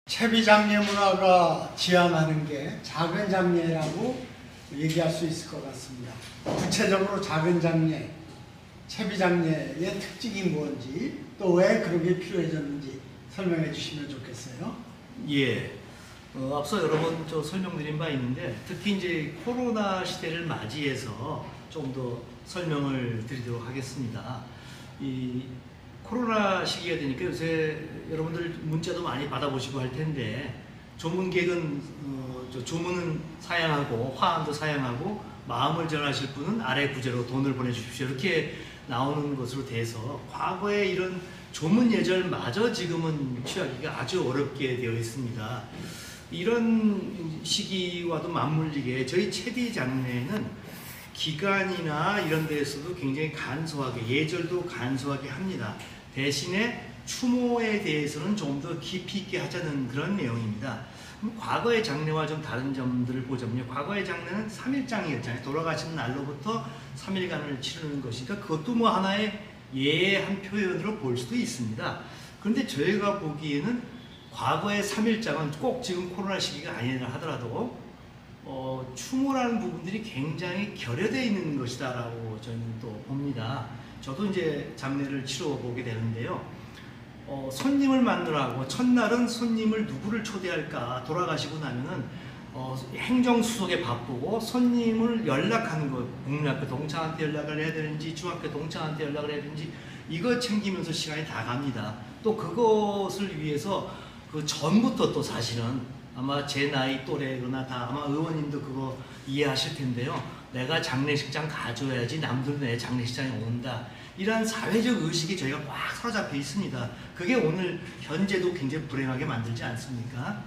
채비 장례 문화가 지향하는 게 작은 장례라고 얘기할 수 있을 것 같습니다. 구체적으로 작은 장례, 채비 장례의 특징이 뭔지 또 왜 그런 게 필요해졌는지 설명해 주시면 좋겠어요. 예. 앞서 여러 번 설명드린 바 있는데 특히 이제 코로나 시대를 맞이해서 좀 더 설명을 드리도록 하겠습니다. 이 코로나 시기가 되니까 요새 여러분들 문자도 많이 받아보시고 할 텐데 조문객은 조문은 사양하고 화환도 사양하고 마음을 전하실 분은 아래 구제로 돈을 보내주십시오 이렇게 나오는 것으로 돼서 과거에 이런 조문 예절마저 지금은 취하기가 아주 어렵게 되어 있습니다. 이런 시기와도 맞물리게 저희 채비 장례는 기간이나 이런 데에서도 굉장히 간소하게 예절도 간소하게 합니다. 대신에 추모에 대해서는 좀 더 깊이 있게 하자는 그런 내용입니다. 과거의 장례와 좀 다른 점들을 보자면요. 과거의 장례는 3일장이었잖아요. 돌아가시는 날로부터 3일간을 치르는 것이니까 그것도 뭐 하나의 예의 한 표현으로 볼 수도 있습니다. 그런데 저희가 보기에는 과거의 3일장은 꼭 지금 코로나 시기가 아니라 하더라도 추모라는 부분들이 굉장히 결여되어 있는 것이다 라고 저는 또 봅니다. 저도 이제 장례를 치러 보게 되는데요. 손님을 만나라고 첫날은 손님을 누구를 초대할까 돌아가시고 나면은 행정수석에 바쁘고 손님을 연락하는 것, 국민학교 동창한테 연락을 해야 되는지 중학교 동창한테 연락을 해야 되는지 이거 챙기면서 시간이 다 갑니다. 또 그것을 위해서 그 전부터 또 사실은 아마 제 나이 또래거나 다 아마 의원님도 그거 이해하실 텐데요. 내가 장례식장 가줘야지 남들은 내 장례식장에 온다. 이러한 사회적 의식이 저희가 꽉 사로잡혀 있습니다. 그게 오늘 현재도 굉장히 불행하게 만들지 않습니까?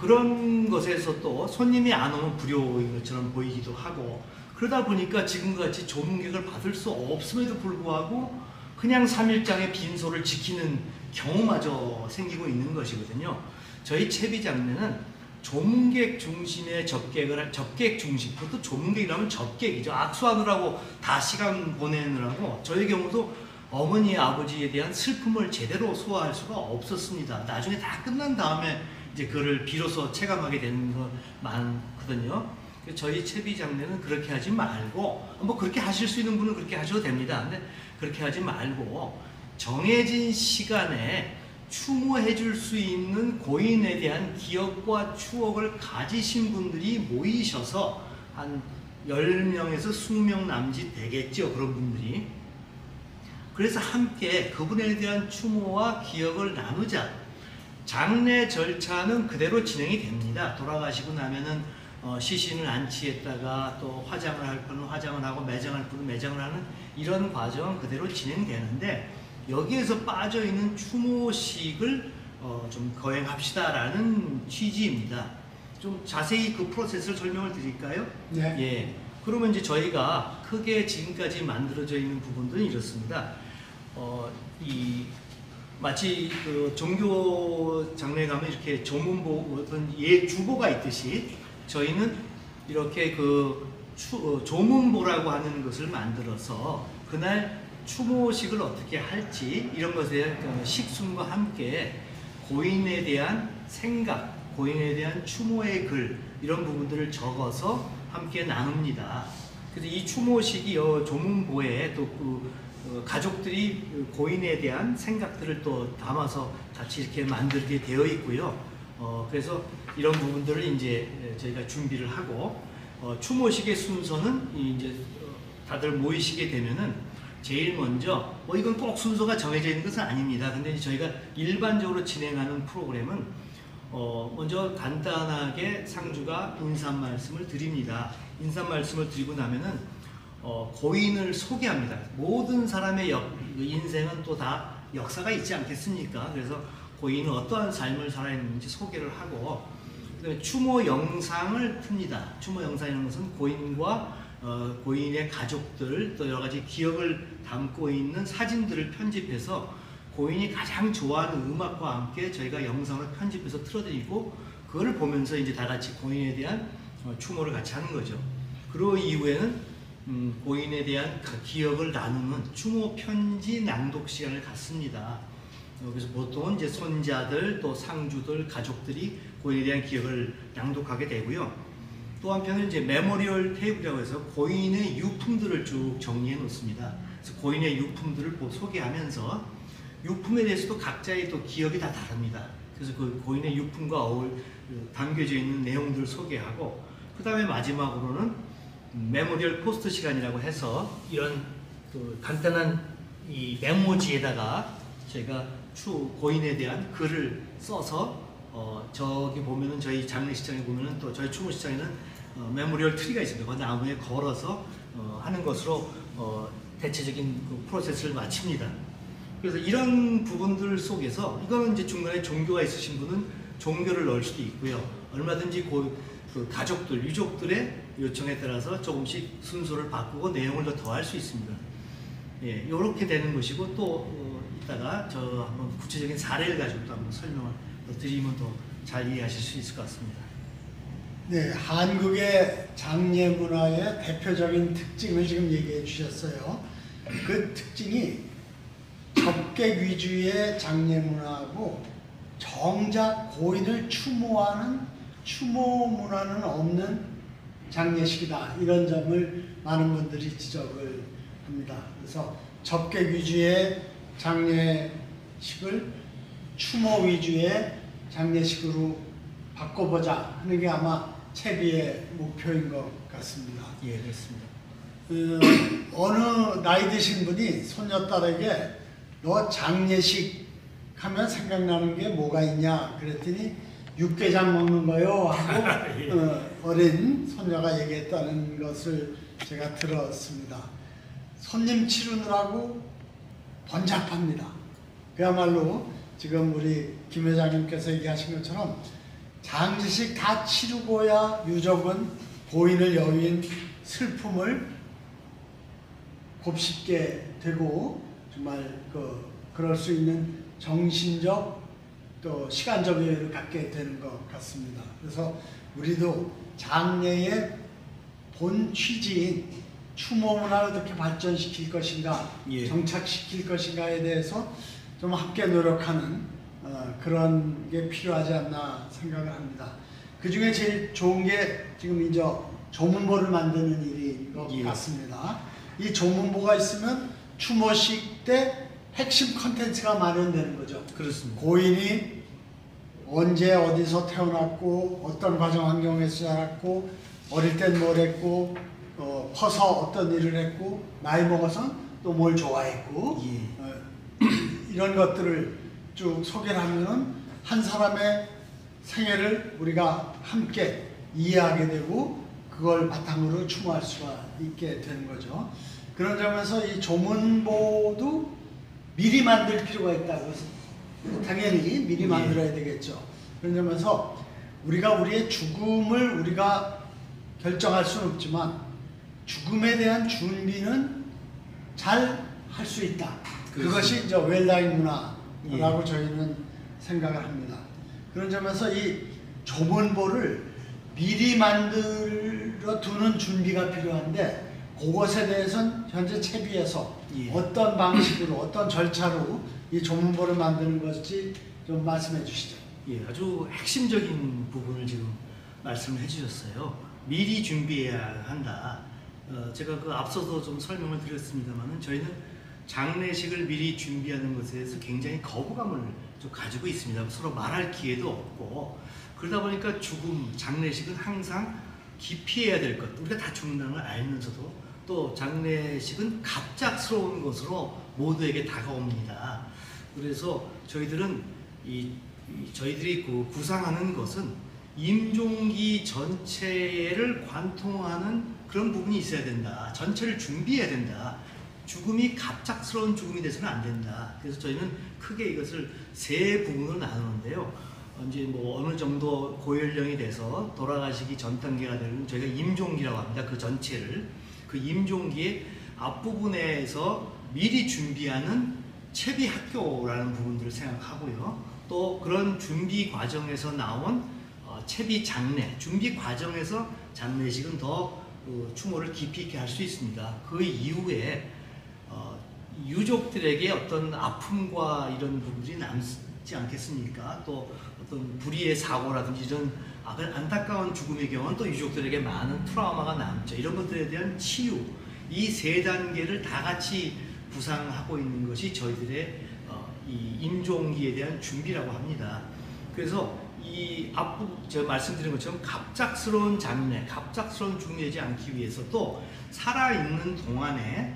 그런 것에서 또 손님이 안 오면 불효인 것처럼 보이기도 하고 그러다 보니까 지금같이 조문객을 받을 수 없음에도 불구하고 그냥 3일장의 빈소를 지키는 경우마저 생기고 있는 것이거든요. 저희 채비 장례는 조문객 중심의 접객 중심, 그것도 조문객이라면 접객이죠. 악수하느라고 다 시간 보내느라고 저희 경우도 어머니 아버지에 대한 슬픔을 제대로 소화할 수가 없었습니다. 나중에 다 끝난 다음에 이제 그를 비로소 체감하게 되는 거 많거든요. 저희 채비 장례는 그렇게 하지 말고 뭐 그렇게 하실 수 있는 분은 그렇게 하셔도 됩니다. 근데 그렇게 하지 말고 정해진 시간에 추모해 줄 수 있는 고인에 대한 기억과 추억을 가지신 분들이 모이셔서 한 10명에서 20명 남짓 되겠죠. 그런 분들이. 그래서 함께 그분에 대한 추모와 기억을 나누자. 장례 절차는 그대로 진행이 됩니다. 돌아가시고 나면은 시신을 안치했다가 또 화장을 할 분은 화장을 하고 매장할 분은 매장을 하는 이런 과정은 그대로 진행되는데 여기에서 빠져있는 추모식을 좀 거행합시다라는 취지입니다. 좀 자세히 그 프로세스를 설명을 드릴까요? 네. 예. 그러면 이제 저희가 크게 지금까지 만들어져 있는 부분들은 이렇습니다. 마치 그 종교 장례에 가면 이렇게 조문보 어떤 주보가 있듯이 저희는 이렇게 조문보라고 하는 것을 만들어서 그날 추모식을 어떻게 할지 이런 것에 대한 식순과 함께 고인에 대한 생각, 고인에 대한 추모의 글 이런 부분들을 적어서 함께 나눕니다. 그래서 이 추모식이 조문보에 또 가족들이 고인에 대한 생각들을 또 담아서 같이 이렇게 만들게 되어 있고요. 그래서 이런 부분들을 이제 저희가 준비를 하고 추모식의 순서는 이제 다들 모이시게 되면은 제일 먼저 이건 꼭 순서가 정해져 있는 것은 아닙니다. 근데 저희가 일반적으로 진행하는 프로그램은 먼저 간단하게 상주가 인사 말씀을 드립니다. 인사 말씀을 드리고 나면은 고인을 소개합니다. 모든 사람의 인생은 또 다 역사가 있지 않겠습니까? 그래서 고인은 어떠한 삶을 살아있는지 소개를 하고 그다음에 추모 영상을 틉니다. 추모 영상이라는 것은 고인과 고인의 가족들 또 여러 가지 기억을 담고 있는 사진들을 편집해서 고인이 가장 좋아하는 음악과 함께 저희가 영상을 편집해서 틀어드리고 그걸 보면서 이제 다 같이 고인에 대한 추모를 같이 하는 거죠. 그리고 이후에는 고인에 대한 기억을 나누는 추모 편지 낭독 시간을 갖습니다. 그래서 보통은 이제 손자들 또 상주들 가족들이 고인에 대한 기억을 낭독하게 되고요. 또 한편은 이제 메모리얼 테이블이라고 해서 고인의 유품들을 쭉 정리해 놓습니다. 그래서 고인의 유품들을 소개하면서 유품에 대해서도 각자의 또 기억이 다 다릅니다. 그래서 그 고인의 유품과 담겨져 있는 내용들을 소개하고, 그 다음에 마지막으로는 메모리얼 포스트 시간이라고 해서 이런 그 간단한 이 메모지에다가 제가 고인에 대한 글을 써서 저기 보면은 저희 장례식장에 보면은 또 저희 추모식장에는 메모리얼 트리가 있습니다. 그 나무에 걸어서 하는 것으로 대체적인 그 프로세스를 마칩니다. 그래서 이런 부분들 속에서 이거는 이제 중간에 종교가 있으신 분은 종교를 넣을 수도 있고요. 얼마든지 그 가족들, 유족들의 요청에 따라서 조금씩 순서를 바꾸고 내용을 더 더할 수 있습니다. 예, 이렇게 되는 것이고, 또 이따가 저 한번 구체적인 사례를 가지고 또 한번 설명을 드리면 더 잘 이해하실 수 있을 것 같습니다. 네, 한국의 장례 문화의 대표적인 특징을 지금 얘기해 주셨어요. 그 특징이 접객 위주의 장례 문화하고 정작 고인을 추모하는 추모 문화는 없는 장례식이다, 이런 점을 많은 분들이 지적을 합니다. 그래서 접객 위주의 장례식을 추모 위주의 장례식으로 바꿔보자 하는 게 아마 채비의 목표인 것 같습니다. 예, 그렇습니다. 어느 나이 드신 분이 손녀딸에게 너 장례식 하면 생각나는 게 뭐가 있냐 그랬더니 육개장 먹는 거요 하고 예. 어린 손녀가 얘기했다는 것을 제가 들었습니다. 손님 치르느라고 번잡합니다. 그야말로 지금 우리 김 회장님께서 얘기하신 것처럼 장례식 다 치르고야 유족은 고인을 여윈 슬픔을 곱씹게 되고 정말 그럴 수 있는 정신적 또 시간적 여유를 갖게 되는 것 같습니다. 그래서 우리도 장례의 본 취지인 추모 문화를 어떻게 발전시킬 것인가, 예. 정착시킬 것인가에 대해서 좀 함께 노력하는 그런 게 필요하지 않나 생각을 합니다. 그 중에 제일 좋은 게 지금 이제 조문보를 만드는 일인 것 예. 같습니다. 이 조문보가 있으면 추모식 때 핵심 컨텐츠가 마련되는 거죠. 그렇습니다. 고인이 언제 어디서 태어났고 어떤 가정 환경에서 자랐고 어릴 땐 뭘 했고 커서 어떤 일을 했고 나이 먹어서 또 뭘 좋아했고 이런 것들을 쭉 소개를 하면은 한 사람의 생애를 우리가 함께 이해하게 되고 그걸 바탕으로 추모할 수가 있게 되는 거죠. 그런 점에서 이 조문보도 미리 만들 필요가 있다고 당연히 미리 만들어야 되겠죠. 그런 점에서 우리가 우리의 죽음을 우리가 결정할 수는 없지만 죽음에 대한 준비는 잘 할 수 있다. 그것이 이제 웰다잉 문화라고 저희는 생각을 합니다. 그런 점에서 이 조문보를 미리 만들어 두는 준비가 필요한데 그것에 대해서는 현재 채비에서 어떤 방식으로 어떤 절차로 이 조문보를 만드는 것인지 좀 말씀해 주시죠. 예, 아주 핵심적인 부분을 지금 말씀을 해주셨어요. 미리 준비해야 한다. 제가 그 앞서도 좀 설명을 드렸습니다만은 저희는 장례식을 미리 준비하는 것에 대해서 굉장히 거부감을 좀 가지고 있습니다. 서로 말할 기회도 없고 그러다 보니까 죽음, 장례식은 항상 기피해야 될 것. 우리가 다 죽는다는 걸 알면서도 또 장례식은 갑작스러운 것으로 모두에게 다가옵니다. 그래서 저희들은 저희들이 구상하는 것은 임종기 전체를 관통하는 그런 부분이 있어야 된다. 전체를 준비해야 된다. 죽음이 갑작스러운 죽음이 돼서는 안 된다. 그래서 저희는 크게 이것을 세 부분으로 나누는데요. 이제 뭐 어느 정도 고연령이 돼서 돌아가시기 전 단계가 되는 저희가 임종기라고 합니다. 그 전체를. 그 임종기의 앞부분에서 미리 준비하는 채비 학교라는 부분들을 생각하고요. 또 그런 준비 과정에서 나온 채비 장례, 준비 과정에서 장례식은 더 추모를 깊이 있게 할 수 있습니다. 그 이후에 유족들에게 어떤 아픔과 이런 부분들이 남지 않겠습니까? 또 어떤 불의의 사고라든지 이런 안타까운 죽음의 경우는 또 유족들에게 많은 트라우마가 남죠. 이런 것들에 대한 치유, 이 세 단계를 다 같이 부상하고 있는 것이 저희들의 이 임종기에 대한 준비라고 합니다. 그래서 이 제가 말씀드린 것처럼 갑작스러운 장례, 갑작스러운 죽내지 않기 위해서 또 살아있는 동안에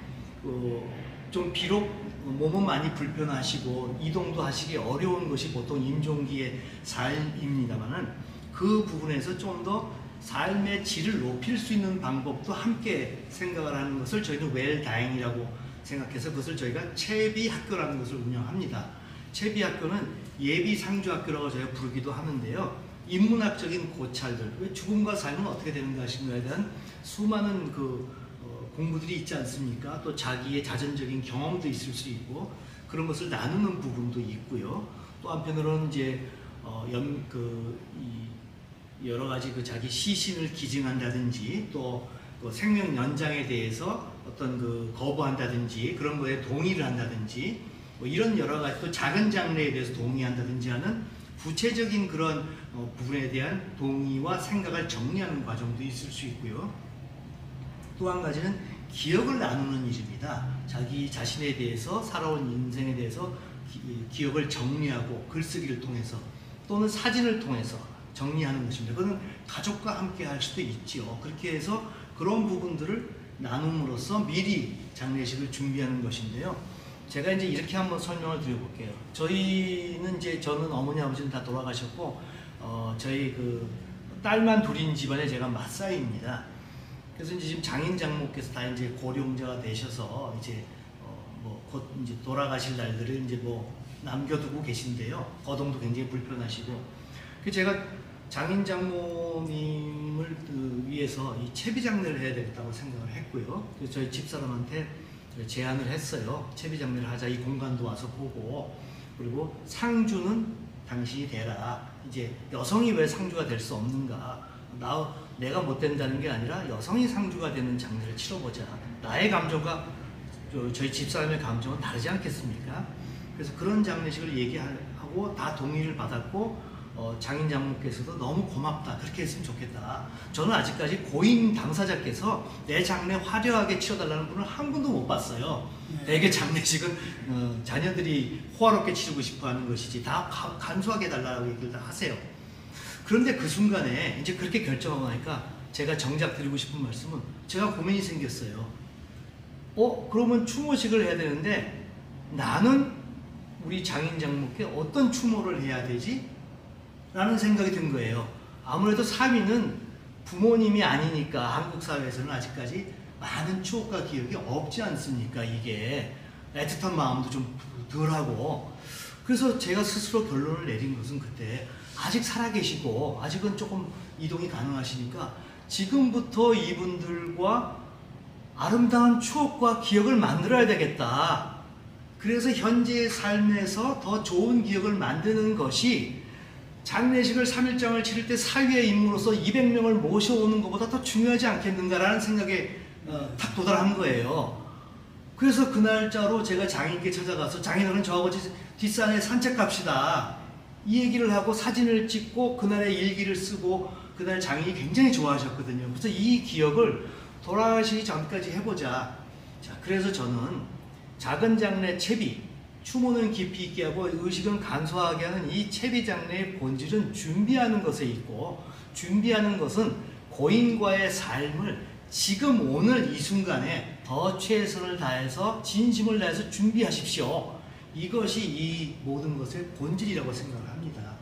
좀 비록 몸은 많이 불편하시고 이동도 하시기 어려운 것이 보통 임종기의 삶입니다만은 그 부분에서 좀 더 삶의 질을 높일 수 있는 방법도 함께 생각을 하는 것을 저희는 웰다잉이라고 생각해서 그것을 저희가 채비학교라는 것을 운영합니다. 채비학교는 예비상주학교라고 저희가 부르기도 하는데요. 인문학적인 고찰들, 왜 죽음과 삶은 어떻게 되는가 하신 거에 대한 수많은 공부들이 있지 않습니까? 또 자기의 자전적인 경험도 있을 수 있고 그런 것을 나누는 부분도 있고요. 또 한편으로는 이제 여러 가지 자기 시신을 기증한다든지 또 생명 연장에 대해서 어떤 거부한다든지 그런 거에 동의를 한다든지 뭐 이런 여러 가지 또 작은 장래에 대해서 동의한다든지 하는 구체적인 그런 부분에 대한 동의와 생각을 정리하는 과정도 있을 수 있고요. 또 한 가지는 기억을 나누는 일입니다. 자기 자신에 대해서 살아온 인생에 대해서 기억을 정리하고 글쓰기를 통해서 또는 사진을 통해서 정리하는 것입니다. 그거는 가족과 함께 할 수도 있지요. 그렇게 해서 그런 부분들을 나눔으로써 미리 장례식을 준비하는 것인데요. 제가 이제 이렇게 한번 설명을 드려볼게요. 저는 어머니 아버지는 다 돌아가셨고 저희 딸만 둘인 집안에 제가 맞사이입니다. 그래서 이제 지금 장인 장모께서 다 이제 고령자가 되셔서 이제 곧 이제 돌아가실 날들을 이제 남겨두고 계신데요. 거동도 굉장히 불편하시고. 그래서 제가 장인 장모님을 위해서 이 채비장례를 해야 되겠다고 생각을 했고요. 그래서 저희 집사람한테 제안을 했어요. 채비장례를 하자. 이 공간도 와서 보고. 그리고 상주는 당신이 되라. 이제 여성이 왜 상주가 될 수 없는가. 내가 못 된다는 게 아니라 여성이 상주가 되는 장례를 치러보자. 나의 감정과 저희 집사람의 감정은 다르지 않겠습니까? 그래서 그런 장례식을 얘기하고 다 동의를 받았고 장인 장모께서도 너무 고맙다. 그렇게 했으면 좋겠다. 저는 아직까지 고인 당사자께서 내 장례 화려하게 치러달라는 분을 한 분도 못 봤어요. 네. 대개 장례식은 자녀들이 호화롭게 치르고 싶어 하는 것이지 다 간소하게 해달라고 얘기를 다 하세요. 그런데 그 순간에 이제 그렇게 결정하고 나니까 제가 정작 드리고 싶은 말씀은 제가 고민이 생겼어요. 그러면 추모식을 해야 되는데 나는 우리 장인 장모께 어떤 추모를 해야 되지? 라는 생각이 든 거예요. 아무래도 3위는 부모님이 아니니까 한국 사회에서는 아직까지 많은 추억과 기억이 없지 않습니까? 이게 애틋한 마음도 좀 덜하고. 그래서 제가 스스로 결론을 내린 것은 그때 아직 살아계시고 아직은 조금 이동이 가능하시니까 지금부터 이분들과 아름다운 추억과 기억을 만들어야 되겠다. 그래서 현재의 삶에서 더 좋은 기억을 만드는 것이 장례식을 3일장을 치를 때 사위의 임무로서 200명을 모셔오는 것보다 더 중요하지 않겠는가라는 생각에 탁 도달한 거예요. 그래서 그 날짜로 제가 장인께 찾아가서 장인어른 저하고 뒷산에 산책 갑시다. 이 얘기를 하고 사진을 찍고 그날의 일기를 쓰고 그날 장인이 굉장히 좋아하셨거든요. 그래서 이 기억을 돌아가시기 전까지 해보자. 자, 그래서 저는 작은 장례 채비, 추모는 깊이 있게 하고 의식은 간소하게 하는 이 채비 장례의 본질은 준비하는 것에 있고 준비하는 것은 고인과의 삶을 지금 오늘 이 순간에 더 최선을 다해서 진심을 다해서 준비하십시오. 이것이 이 모든 것의 본질이라고 생각을 합니다.